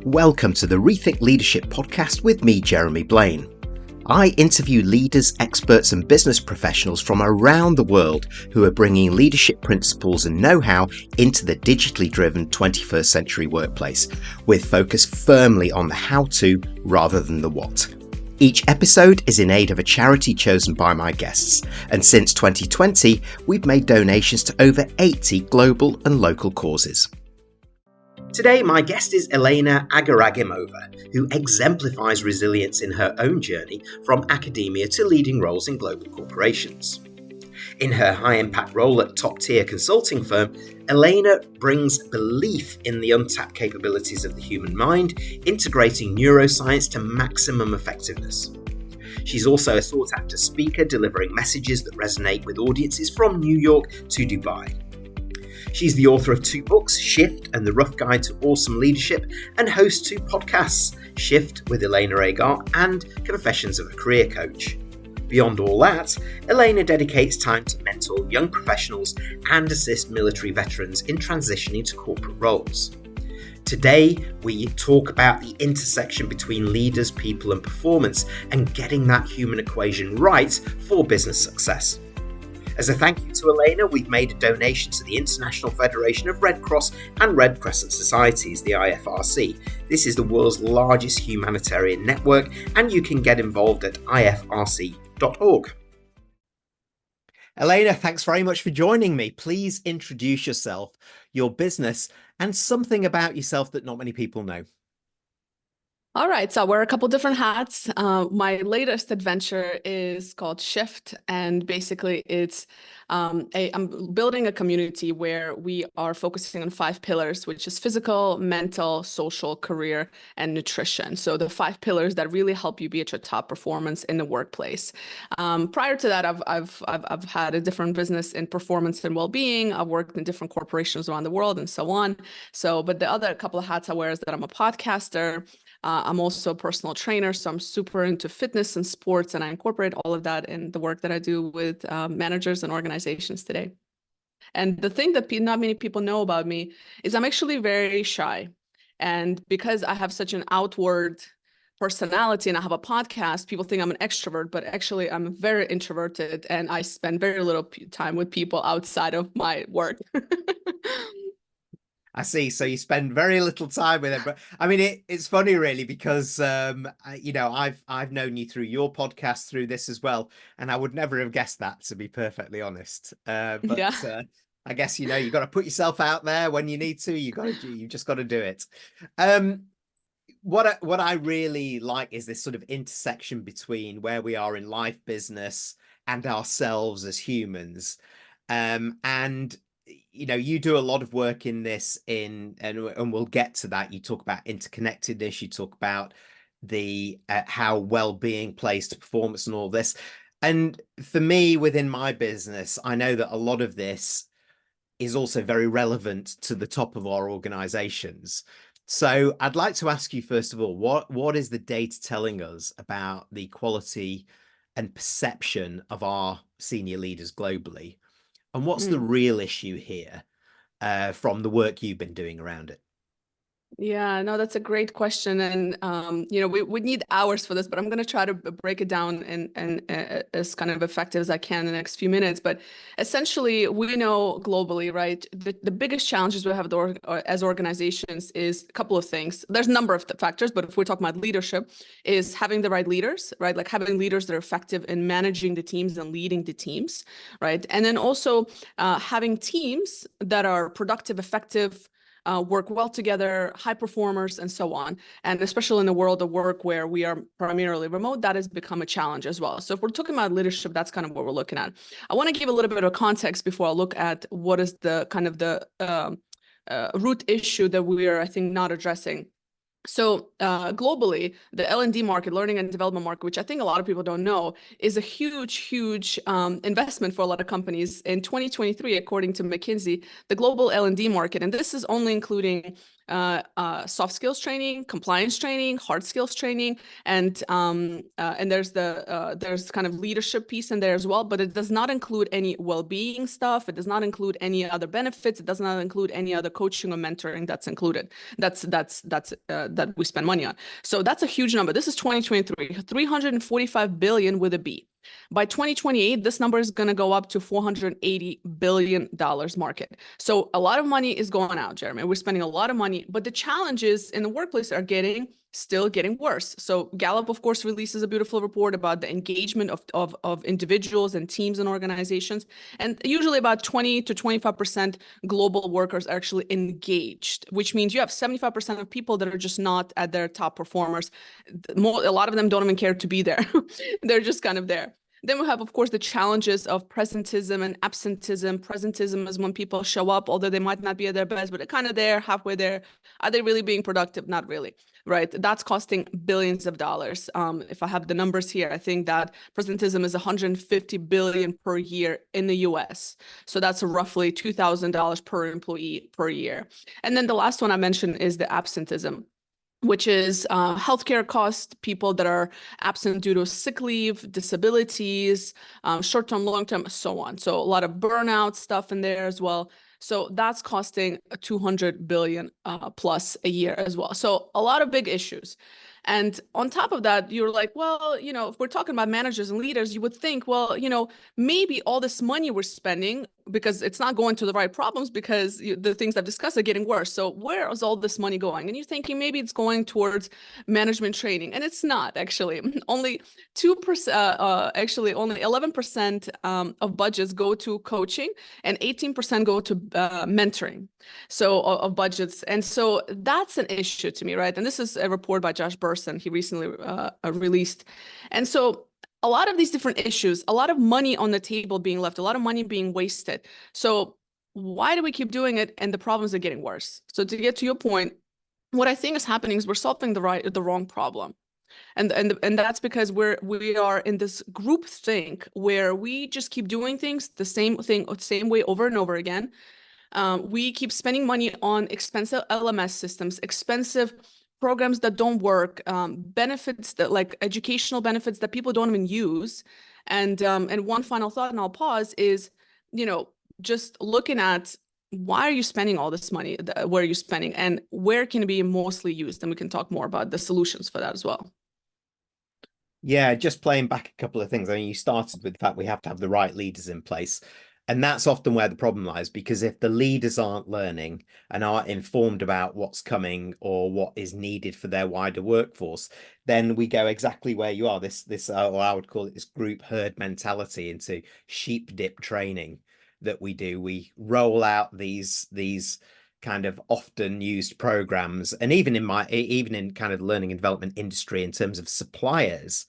Welcome to the Rethink Leadership podcast with me, Jeremy Blain. I interview leaders, experts and business professionals from around the world who are bringing leadership principles and know-how into the digitally driven 21st century workplace, with focus firmly on the how-to rather than the what. Each episode is in aid of a charity chosen by my guests, and since 2020, we've made donations to over 80 global and local causes. Today, my guest is Elena Agaragimova, who exemplifies resilience in her own journey from academia to leading roles in global corporations. In her high-impact role at top-tier consulting firm, Elena brings belief in the untapped capabilities of the human mind, integrating neuroscience to maximum effectiveness. She's also a sought-after speaker, delivering messages that resonate with audiences from New York to Dubai. She's the author of 2 books, Shift and The Rough Guide to Awesome Leadership, and hosts 2 podcasts, Shift with Elena Agar and Confessions of a Career Coach. Beyond all that, Elena dedicates time to mentor young professionals and assist military veterans in transitioning to corporate roles. Today, we talk about the intersection between leaders, people and performance and getting that human equation right for business success. As a thank you to Elena, we've made a donation to the International Federation of Red Cross and Red Crescent Societies, the IFRC. This is the world's largest humanitarian network, and you can get involved at ifrc.org. Elena, thanks very much for joining me. Please introduce yourself, your business, and something about yourself that not many people know. All right, so I wear a couple different hats. My latest adventure is called Shift, and basically it's I'm building a community where we are focusing on 5 pillars, which is physical, mental, social, career, and nutrition. So the 5 pillars that really help you be at your top performance in the workplace. Prior to that, I've had a different business in performance and well-being. I've worked in different corporations around the world and so on. But the other couple of hats I wear is that I'm a podcaster. I'm also a personal trainer, so I'm super into fitness and sports, and I incorporate all of that in the work that I do with managers and organizations today. And the thing that not many people know about me is I'm actually very shy. And because I have such an outward personality and I have a podcast, people think I'm an extrovert, but actually I'm very introverted and I spend very little time with people outside of my work. I see. So you spend very little time with them, but I mean, it's funny really because I've known you through your podcast, through this as well, and I would never have guessed that, to be perfectly honest. I guess you got to put yourself out there when you need to. You just got to do it. What I really like is this sort of intersection between where we are in life, business, and ourselves as humans, and you do a lot of work in this and we'll get to that. You talk about interconnectedness, you talk about the how well-being plays to performance and all this. And for me, within my business, I know that a lot of this is also very relevant to the top of our organizations. So I'd like to ask you, first of all, what is the data telling us about the quality and perception of our senior leaders globally? And what's the real issue here from the work you've been doing around it? Yeah, no, that's a great question. And, we need hours for this, but I'm going to try to break it down and as kind of effective as I can in the next few minutes. But essentially, we know globally, right, the biggest challenges we have as organizations is a couple of things. There's a number of factors, but if we're talking about leadership, is having the right leaders, right? Like having leaders that are effective in managing the teams and leading the teams, right? And then also having teams that are productive, effective, work well together, high performers, and so on. And especially in the world of work where we are primarily remote, that has become a challenge as well. So if we're talking about leadership, that's kind of what we're looking at. I want to give a little bit of context before I look at what is the kind of the root issue that we are, I think, not addressing. So globally, the L&D market, learning and development market, which I think a lot of people don't know, is a huge investment for a lot of companies. In 2023, according to McKinsey, the global L&D market, and this is only including soft skills training, compliance training, hard skills training, and there's kind of leadership piece in there as well. But it does not include any well-being stuff. It does not include any other benefits. It does not include any other coaching or mentoring that's included. That we spend money on. So that's a huge number. This is 2023, 345 billion with a B. By 2028, this number is going to go up to $480 billion market. So a lot of money is going out, Jeremy. We're spending a lot of money, but the challenges in the workplace are still getting worse. So Gallup, of course, releases a beautiful report about the engagement of individuals and teams and organizations. And usually about 20 to 25% global workers are actually engaged, which means you have 75% of people that are just not at their top performers. A lot of them don't even care to be there. They're just kind of there. Then we have, of course, the challenges of presentism and absentism. Presentism is when people show up, although they might not be at their best, but they're kind of there, halfway there. Are they really being productive? Not really, right? That's costing billions of dollars. If I have the numbers here, I think that presentism is 150 billion per year in the US. So that's roughly $2,000 per employee per year. And then the last one I mentioned is the absentism, which is healthcare costs, people that are absent due to sick leave, disabilities, short-term, long-term, so on. So a lot of burnout stuff in there as well. So that's costing 200 billion plus a year as well. So a lot of big issues. And on top of that, you're like, well, if we're talking about managers and leaders, you would think, well, maybe all this money we're spending, because it's not going to the right problems, because the things I've discussed are getting worse. So where is all this money going? And you're thinking maybe it's going towards management training, and it's not actually. Only 2%, actually only 11% of budgets go to coaching, and 18% go to mentoring. So of budgets, and so that's an issue to me, right? And this is a report by Josh Burson he recently released, and so a lot of these different issues, a lot of money on the table being left, a lot of money being wasted. So why do we keep doing it? And the problems are getting worse. So to get to your point, what I think is happening is we're solving the wrong problem. And that's because we are in this group think where we just keep doing things the same way over and over again. We keep spending money on expensive LMS systems, expensive programs that don't work, benefits that like educational benefits that people don't even use. And one final thought, and I'll pause, is, just looking at why are you spending all this money? Where are you spending, and where can it be mostly used? And we can talk more about the solutions for that as well. Yeah, just playing back a couple of things. I mean, you started with the fact we have to have the right leaders in place. And that's often where the problem lies, because if the leaders aren't learning and aren't informed about what's coming or what is needed for their wider workforce, then we go exactly where you are. This or I would call it this group herd mentality into sheep dip training that we do. We roll out these kind of often used programs, and even in kind of learning and development industry in terms of suppliers,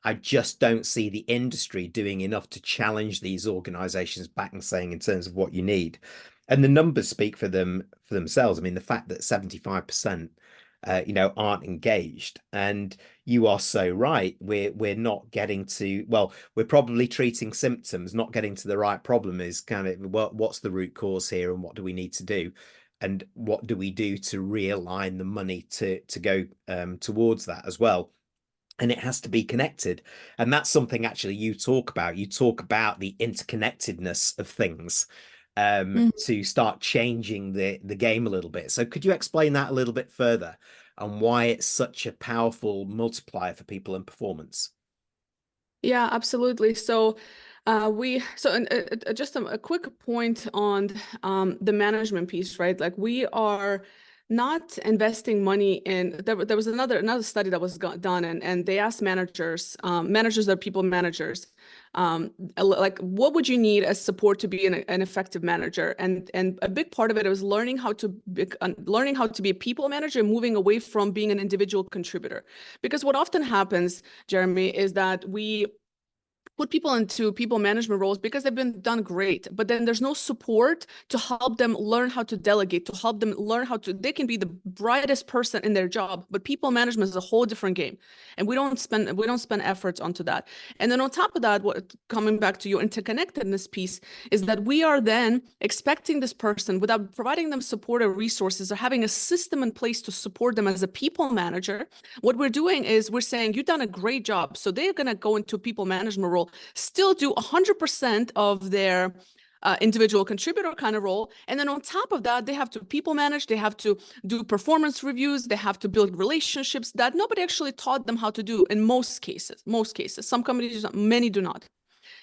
I just don't see the industry doing enough to challenge these organizations back and saying in terms of what you need. And the numbers speak for themselves. I mean, the fact that 75% aren't engaged, and you are so right. We're not getting to, well, we're probably treating symptoms, not getting to the right problem. Is kind of, well, what's the root cause here, and what do we need to do? And what do we do to realign the money to go towards that as well? And it has to be connected. And that's something actually you talk about. You talk about the interconnectedness of things to start changing the game a little bit. So could you explain that a little bit further, and why it's such a powerful multiplier for people and performance? Yeah, absolutely. So just a quick point on the management piece, right? Like, we are not investing money in, there was another study that was done, and they asked managers that are people managers, like, what would you need as support to be an effective manager? And a big part of it was learning how to be a people manager, and moving away from being an individual contributor. Because what often happens, Jeremy, is that we put people into people management roles because they've been done great, but then there's no support to help them learn how to delegate, to help them learn how to, they can be the brightest person in their job, but people management is a whole different game. And we don't spend efforts onto that. And then on top of that, what, coming back to your interconnectedness piece, is that we are then expecting this person, without providing them support or resources or having a system in place to support them as a people manager, what we're doing is we're saying, you've done a great job. So they're going to go into a people management role, still do 100% of their individual contributor kind of role. And then on top of that, they have to people manage, they have to do performance reviews, they have to build relationships that nobody actually taught them how to do in most cases. Some companies, many do not.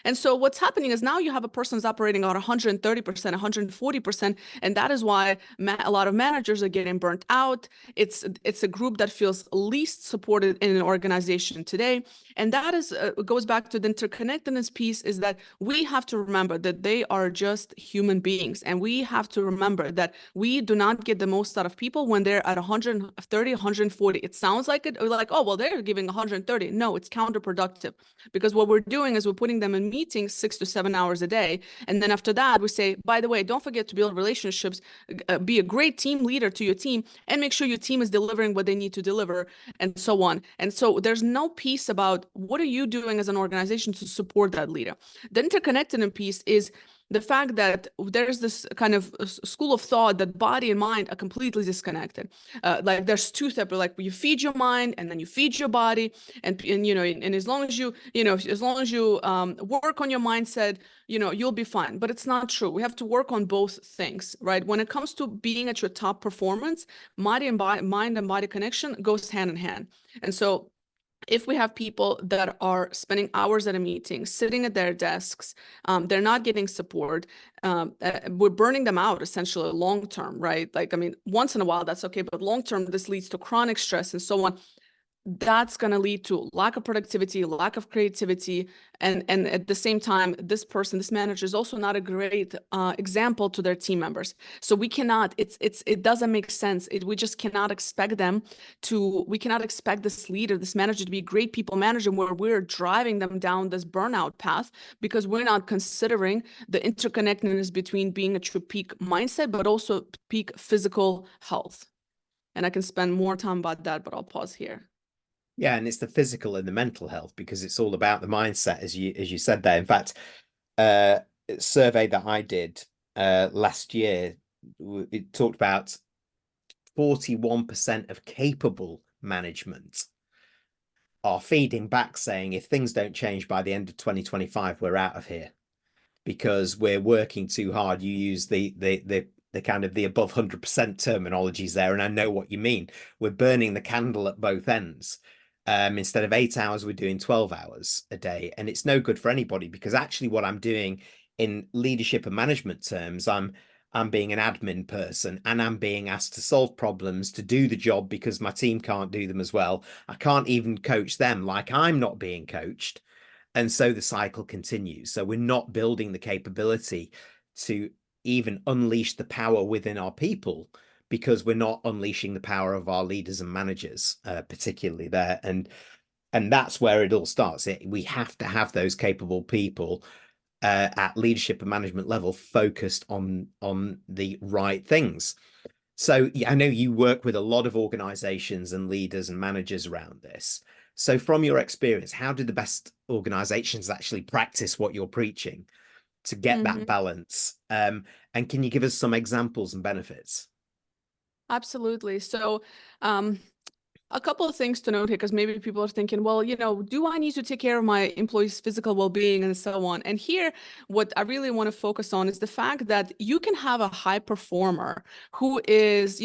And so what's happening is now you have a person who's operating at 130%, 140%, and that is why a lot of managers are getting burnt out. It's a group that feels least supported in an organization today. And that is goes back to the interconnectedness piece, is that we have to remember that they are just human beings. And we have to remember that we do not get the most out of people when they're at 130, 140. It sounds like it, like, oh, well, they're giving 130. No, it's counterproductive, because what we're doing is we're putting them in meetings 6 to 7 hours a day. And then after that, we say, by the way, don't forget to build relationships, be a great team leader to your team, and make sure your team is delivering what they need to deliver, and so on. And so there's no piece about what are you doing as an organization to support that leader. The interconnected piece is the fact that there's this kind of school of thought that body and mind are completely disconnected. Like there's two separate, like you feed your mind and then you feed your body, and you know, and as long as you work on your mindset, you'll be fine. But it's not true. We have to work on both things, right? When it comes to being at your top performance, mind and body connection goes hand in hand. And so if we have people that are spending hours at a meeting, sitting at their desks, they're not getting support, we're burning them out essentially long term, right? Like, I mean, once in a while, that's okay, but long term, this leads to chronic stress and so on. That's going to lead to lack of productivity, lack of creativity. And at the same time, this manager is also not a great example to their team members. So we cannot, it doesn't make sense. We just cannot expect we cannot expect this leader, this manager to be a great people manager where we're driving them down this burnout path, because we're not considering the interconnectedness between being at your peak mindset, but also peak physical health. And I can spend more time about that, but I'll pause here. Yeah, and it's the physical and the mental health, because it's all about the mindset, as you said there. In fact, a survey that I did last year, it talked about 41% of capable management are feeding back saying, if things don't change by the end of 2025, we're out of here because we're working too hard. You use the kind of the above 100% terminologies there, and I know what you mean. We're burning the candle at both ends. Instead of 8 hours, we're doing 12 hours a day. And it's no good for anybody, because actually what I'm doing in leadership and management terms, I'm being an admin person, and I'm being asked to solve problems, to do the job because my team can't do them as well. I can't even coach them, like I'm not being coached. And so the cycle continues. So we're not building the capability to even unleash the power within our people, because we're not unleashing the power of our leaders and managers, particularly there. And that's where it all starts. We have to have those capable people at leadership and management level focused on the right things. So yeah, I know you work with a lot of organizations and leaders and managers around this. So from your experience, how do the best organizations actually practice what you're preaching to get that balance? And can you give us some examples and benefits? Absolutely. So, a couple of things to note here, because maybe people are thinking, well, do I need to take care of my employees' physical well-being and so on? And here, what I really want to focus on is the fact that you can have a high performer who is,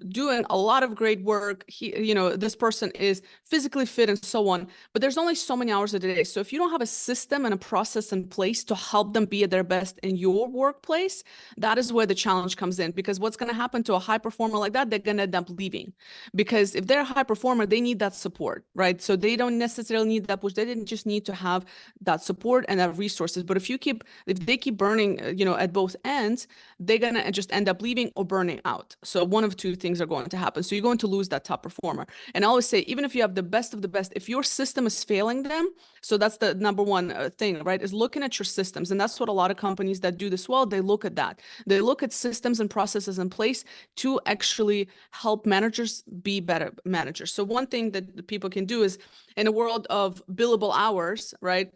doing a lot of great work. This person is physically fit and so on, but there's only so many hours a day. So if you don't have a system and a process in place to help them be at their best in your workplace, that is where the challenge comes in. Because what's going to happen to a high performer like that, they're going to end up leaving. Because if they're a high performer, they need that support, right? So they don't necessarily need that push. They didn't just need to have that support and that resources. But if they keep burning, at both ends, they're going to just end up leaving or burning out. So one of two things are going to happen. So you're going to lose that top performer. And I always say, even if you have the best of the best, if your system is failing them, so that's the number one thing, right? Is looking at your systems. And that's what a lot of companies that do this well, they look at that. They look at systems and processes in place to actually help managers be better managers. So one thing that people can do is, in a world of billable hours, right?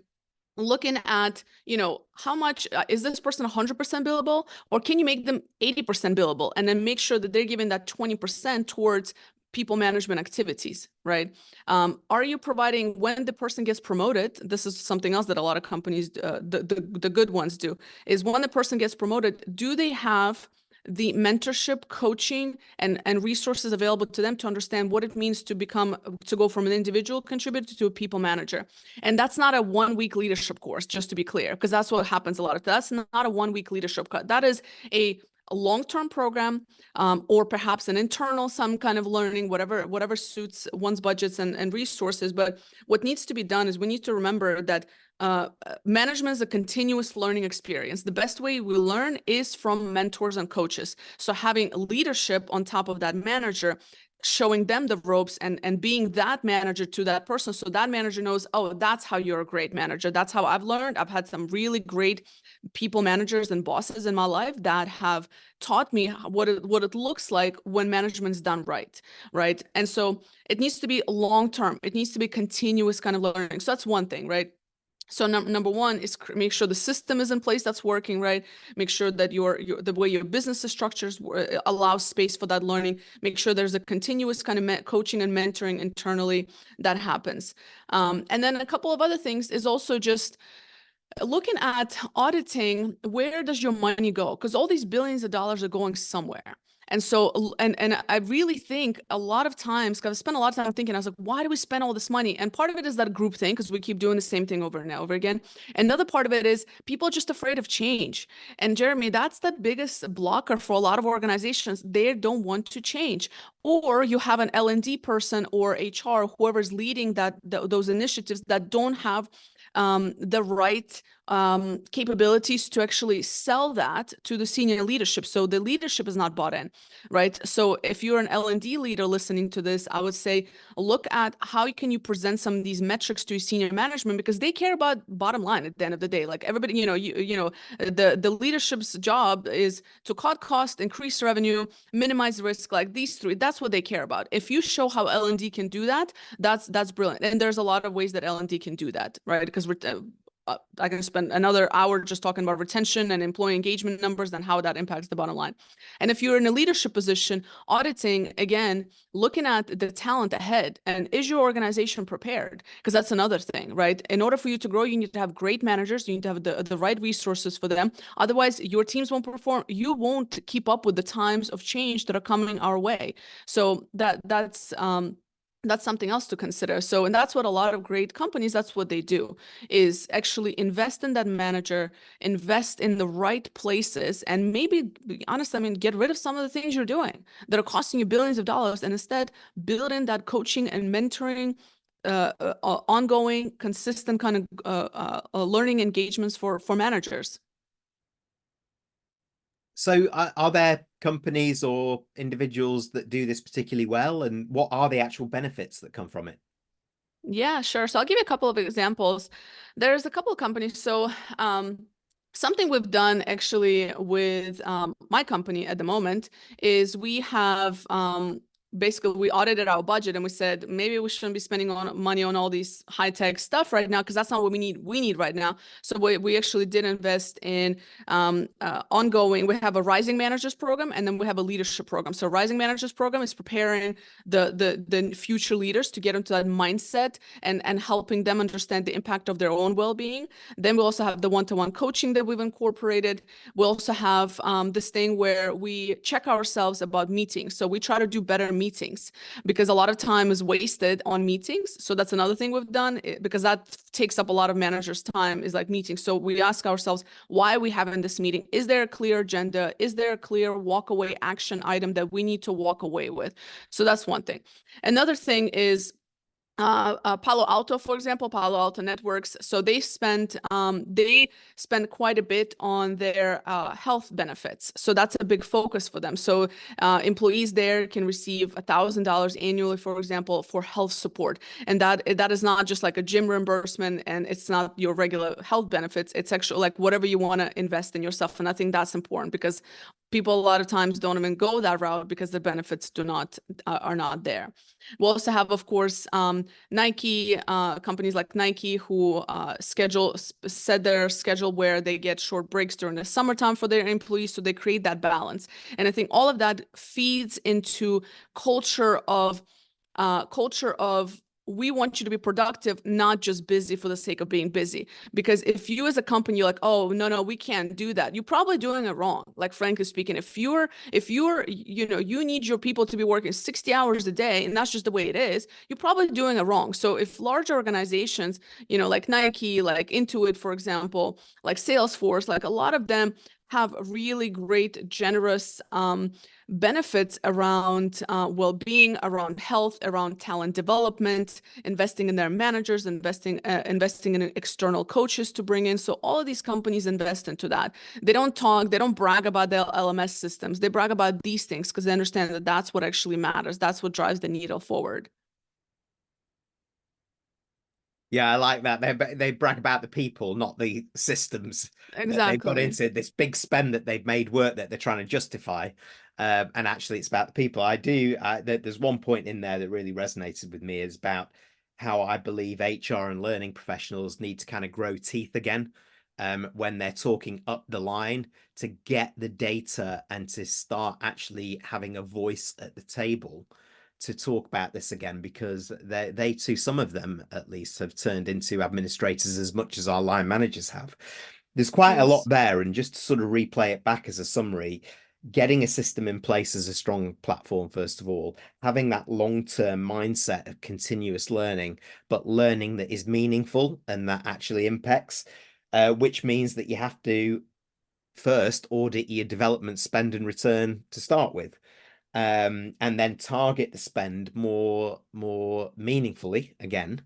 Looking at, how much is this person 100% billable, or can you make them 80% billable, and then make sure that they're giving that 20% towards people management activities, right? Are you providing, when the person gets promoted, this is something else that a lot of companies, the good ones do, is when the person gets promoted, do they have the mentorship, coaching, and resources available to them to understand what it means to go from an individual contributor to a people manager? And that's not a 1-week leadership course, just to be clear, because that's what happens a lot of. That's not a 1-week leadership cut. That is a long-term program, or perhaps an internal, some kind of learning, whatever suits one's budgets and resources. But what needs to be done is we need to remember that management is a continuous learning experience. The best way we learn is from mentors and coaches. So having leadership on top of that manager, showing them the ropes and being that manager to that person. So that manager knows, oh, that's how you're a great manager. That's how I've learned. I've had some really great people managers and bosses in my life that have taught me what it looks like when management's done right? And so it needs to be long-term. It needs to be continuous kind of learning. So that's one thing, right? So number one is make sure the system is in place that's working, right? Make sure that the way your business is structured allows space for that learning. Make sure there's a continuous kind of coaching and mentoring internally that happens. And then a couple of other things is also just looking at auditing, where does your money go? Because all these billions of dollars are going somewhere. And so, and I really think a lot of times, because I've spent a lot of time thinking, I was like, why do we spend all this money? And part of it is that group thing, because we keep doing the same thing over and over again. Another part of it is people are just afraid of change. And Jeremy, that's the biggest blocker for a lot of organizations. They don't want to change. Or you have an L&D person or HR, whoever's leading those initiatives that don't have the right capabilities to actually sell that to the senior leadership. So the leadership is not bought in, right? So if you're an L&D leader listening to this, I would say, look at how can you present some of these metrics to senior management, because they care about bottom line at the end of the day. Like everybody, the leadership's job is to cut cost, increase revenue, minimize risk, like these three. That's what they care about. If you show how L&D can do that, that's brilliant. And there's a lot of ways that L&D can do that, right? Because I can spend another hour just talking about retention and employee engagement numbers and how that impacts the bottom line. And if you're in a leadership position, auditing, again, looking at the talent ahead, and is your organization prepared? Because that's another thing, right? In order for you to grow, you need to have great managers. You need to have the right resources for them. Otherwise, your teams won't perform. You won't keep up with the times of change that are coming our way. So that's something else to consider. So, and that's what a lot of great companies, that's what they do, is actually invest in that manager, invest in the right places, and maybe, honestly, I mean, get rid of some of the things you're doing that are costing you billions of dollars, and instead build in that coaching and mentoring, ongoing, consistent kind of learning engagements for managers. So are there companies or individuals that do this particularly well, and what are the actual benefits that come from it? Yeah, sure. So I'll give you a couple of examples. There's a couple of companies. So something we've done actually with my company at the moment is we have basically, we audited our budget and we said, maybe we shouldn't be spending money on all these high-tech stuff right now, because that's not what we need. We need right now. So we actually did invest in ongoing. We have a rising managers program, and then we have a leadership program. So rising managers program is preparing the future leaders to get into that mindset and helping them understand the impact of their own well-being. Then we also have the one-to-one coaching that we've incorporated. We also have this thing where we check ourselves about meetings. So we try to do better meetings meetings, because a lot of time is wasted on meetings. So that's another thing we've done, because that takes up a lot of managers' time, is like meetings. So we ask ourselves, why are we having this meeting? Is there a clear agenda? Is there a clear walk away action item that we need to walk away with? So that's one thing. Another thing is Palo Alto, for example, Palo Alto Networks. So they spend quite a bit on their health benefits. So that's a big focus for them. So employees there can receive $1,000 annually, for example, for health support. And that is not just like a gym reimbursement, and it's not your regular health benefits. It's actually like whatever you want to invest in yourself. And I think that's important, because people a lot of times don't even go that route because the benefits are not there. We also have, of course, Nike, companies like Nike, who set their schedule where they get short breaks during the summertime for their employees, so they create that balance. And I think all of that feeds into culture of we want you to be productive, not just busy for the sake of being busy. Because if you as a company, you're like, oh, no, we can't do that, you're probably doing it wrong. Like, frankly speaking, if you're, you need your people to be working 60 hours a day, and that's just the way it is, you're probably doing it wrong. So if large organizations, like Nike, like Intuit, for example, like Salesforce, like a lot of them have really great, generous benefits around well-being, around health, around talent development, investing in their managers, investing in external coaches to bring in. So all of these companies invest into that. They don't brag about their LMS systems. They brag about these things because they understand that that's what actually matters. That's what drives the needle forward. Yeah, I like that. They brag about the people, not the systems that they've got Exactly. into this big spend that they've made work that they're trying to justify. And actually, it's about the people. There's one point in there that really resonated with me, is about how I believe HR and learning professionals need to kind of grow teeth again when they're talking up the line, to get the data and to start actually having a voice at the table to talk about this again, because they too, some of them at least, have turned into administrators as much as our line managers have. There's quite a lot Yes. there, and just to sort of replay it back as a summary, getting a system in place is a strong platform, first of all, having that long-term mindset of continuous learning, but learning that is meaningful and that actually impacts, which means that you have to first audit your development spend and return to start with. And then target the spend more meaningfully again,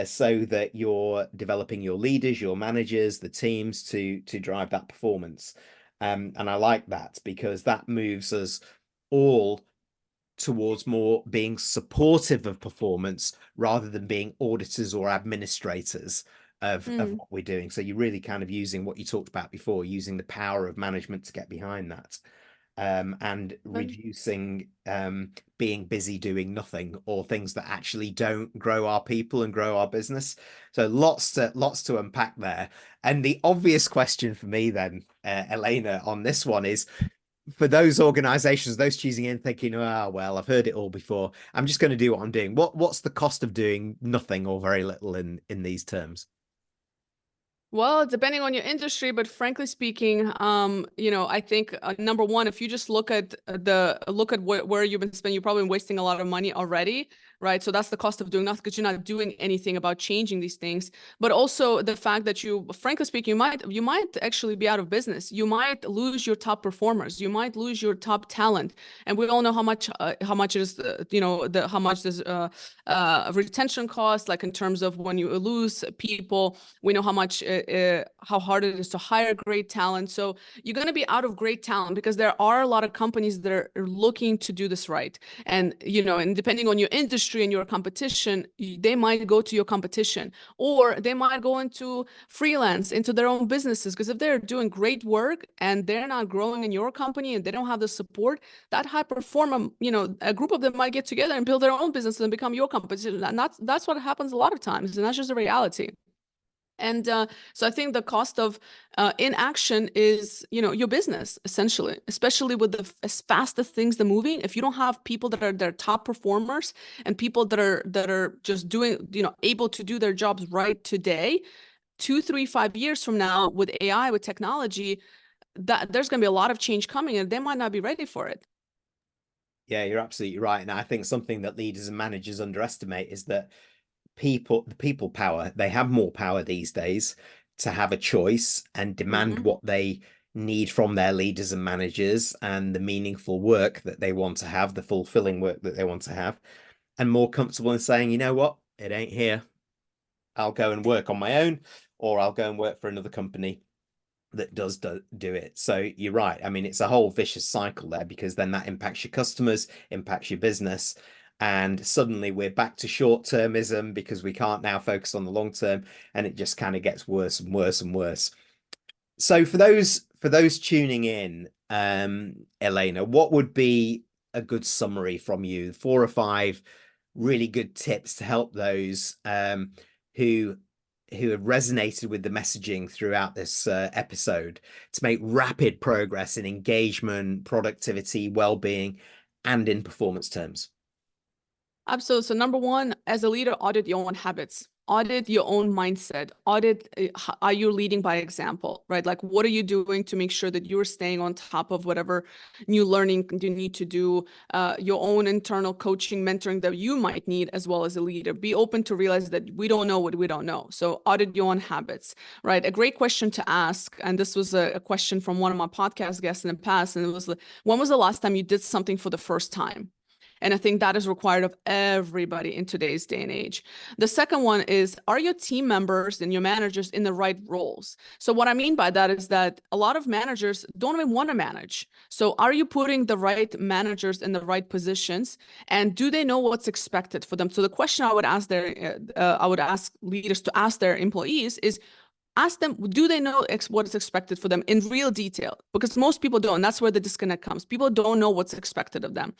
so that you're developing your leaders, your managers, the teams to drive that performance. And I like that, because that moves us all towards more being supportive of performance rather than being auditors or administrators of what we're doing. So you're really kind of using what you talked about before, using the power of management to get behind that. And reducing being busy doing nothing, or things that actually don't grow our people and grow our business. So lots to unpack there. And the obvious question for me then, Elena, on this one is, for those organizations, those choosing in thinking, oh, well, I've heard it all before, I'm just going to do what I'm doing. What's the cost of doing nothing or very little in these terms? Well, depending on your industry, but frankly speaking, I think number one, if you just look at where you've been spending, you're probably wasting a lot of money already, right? So that's the cost of doing nothing, because you're not doing anything about changing these things. But also the fact that frankly speaking, you might actually be out of business. You might lose your top performers. You might lose your top talent. And we all know how much it is, how much does retention cost, like in terms of when you lose people. We know how hard it is to hire great talent. So you're going to be out of great talent, because there are a lot of companies that are looking to do this right. And, and depending on your industry and your competition, they might go to your competition, or they might go into freelance, into their own businesses. Because if they're doing great work and they're not growing in your company and they don't have the support, that high performer, a group of them might get together and build their own business and become your competition. And that's what happens a lot of times. And that's just the reality. And so I think the cost of inaction is, your business, essentially, especially with as fast as things are moving. If you don't have people that are their top performers, and people that are just doing, able to do their jobs right today, 2, 3, 5 years from now, with AI, with technology, that there's going to be a lot of change coming, and they might not be ready for it. Yeah, you're absolutely right. And I think something that leaders and managers underestimate is that the people power, they have more power these days to have a choice and demand Mhm. what they need from their leaders and managers, and the meaningful work that they want to have, the fulfilling work that they want to have, and more comfortable in saying, you know what, it ain't here. I'll go and work on my own, or I'll go and work for another company that does do it. So you're right. I mean, it's a whole vicious cycle there, because then that impacts your customers, impacts your business, and suddenly we're back to short-termism because we can't now focus on the long term, and it just kind of gets worse and worse and worse. So for those tuning in, Elena, what would be a good summary from you? 4 or 5 really good tips to help those who have resonated with the messaging throughout this episode to make rapid progress in engagement, productivity, well-being, and in performance terms. Absolutely. So number one, as a leader, audit your own habits, audit your own mindset, audit, are you leading by example, right? Like, what are you doing to make sure that you're staying on top of whatever new learning you need to do, your own internal coaching, mentoring that you might need as well as a leader. Be open to realize that we don't know what we don't know. So audit your own habits, right? A great question to ask, and this was a question from one of my podcast guests in the past, and it was, when was the last time you did something for the first time? And I think that is required of everybody in today's day and age. The second one is, are your team members and your managers in the right roles? So what I mean by that is that a lot of managers don't even want to manage. So are you putting the right managers in the right positions? And do they know what's expected for them? So the question I would ask I would ask leaders to ask their employees is, ask them, do they know what is expected for them in real detail? Because most people don't. That's where the disconnect comes. People don't know what's expected of them.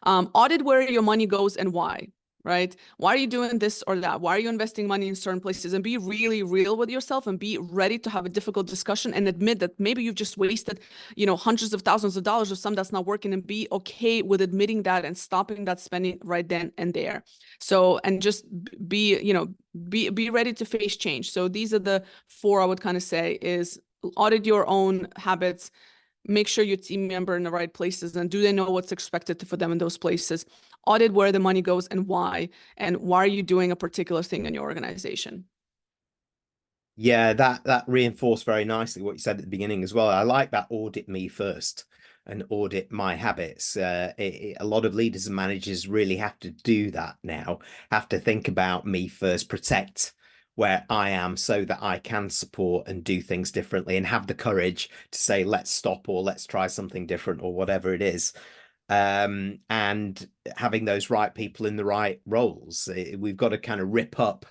Audit where your money goes and why, right? Why are you doing this or that? Why are you investing money in certain places? And be really real with yourself and be ready to have a difficult discussion and admit that maybe you've just wasted, hundreds of thousands of dollars or some that's not working, and be okay with admitting that and stopping that spending right then and there. So, and just be ready to face change. So these are the 4 I would kind of say is: audit your own habits, make sure your team member in the right places, and do they know what's expected for them in those places? Audit where the money goes and why are you doing a particular thing in your organization? Yeah, that reinforced very nicely what you said at the beginning as well. I like that: audit me first and audit my habits. A lot of leaders and managers really have to do that now, have to think about me first, protect where I am so that I can support and do things differently, and have the courage to say, let's stop, or let's try something different, or whatever it is. And having those right people in the right roles. We've got to kind of rip up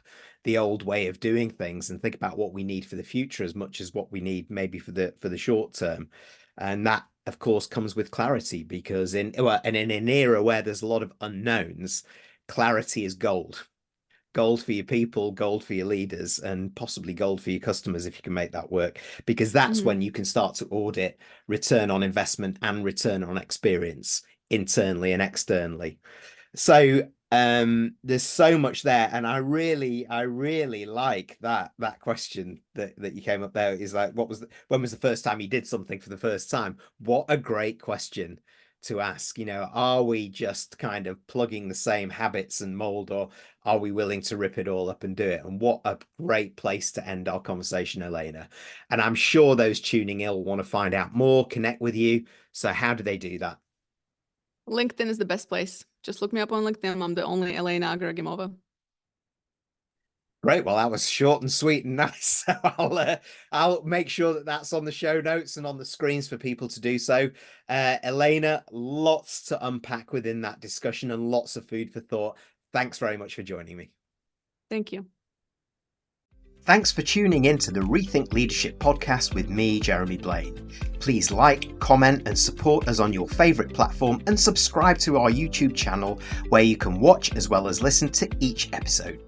the old way of doing things and think about what we need for the future as much as what we need maybe for the short term. And that, of course, comes with clarity, because in an era where there's a lot of unknowns, clarity is gold. Gold for your people, gold for your leaders, and possibly gold for your customers if you can make that work, because that's when you can start to audit return on investment and return on experience internally and externally. So there's so much there, and I really like that question that you came up there, is like, when was the first time you did something for the first time? What a great question to ask. Are we just kind of plugging the same habits and mold, or are we willing to rip it all up and do it? And what a great place to end our conversation, Elena. And I'm sure those tuning in will want to find out more, connect with you. So how do they do that? LinkedIn is the best place. Just look me up on LinkedIn. I'm the only Elena Agaragimova. Great. Well, that was short and sweet and nice. So I'll make sure that that's on the show notes and on the screens for people to do so. Elena, lots to unpack within that discussion and lots of food for thought. Thanks very much for joining me. Thank you. Thanks for tuning in to the Rethink Leadership podcast with me, Jeremy Blain. Please like, comment, and support us on your favourite platform, and subscribe to our YouTube channel, where you can watch as well as listen to each episode.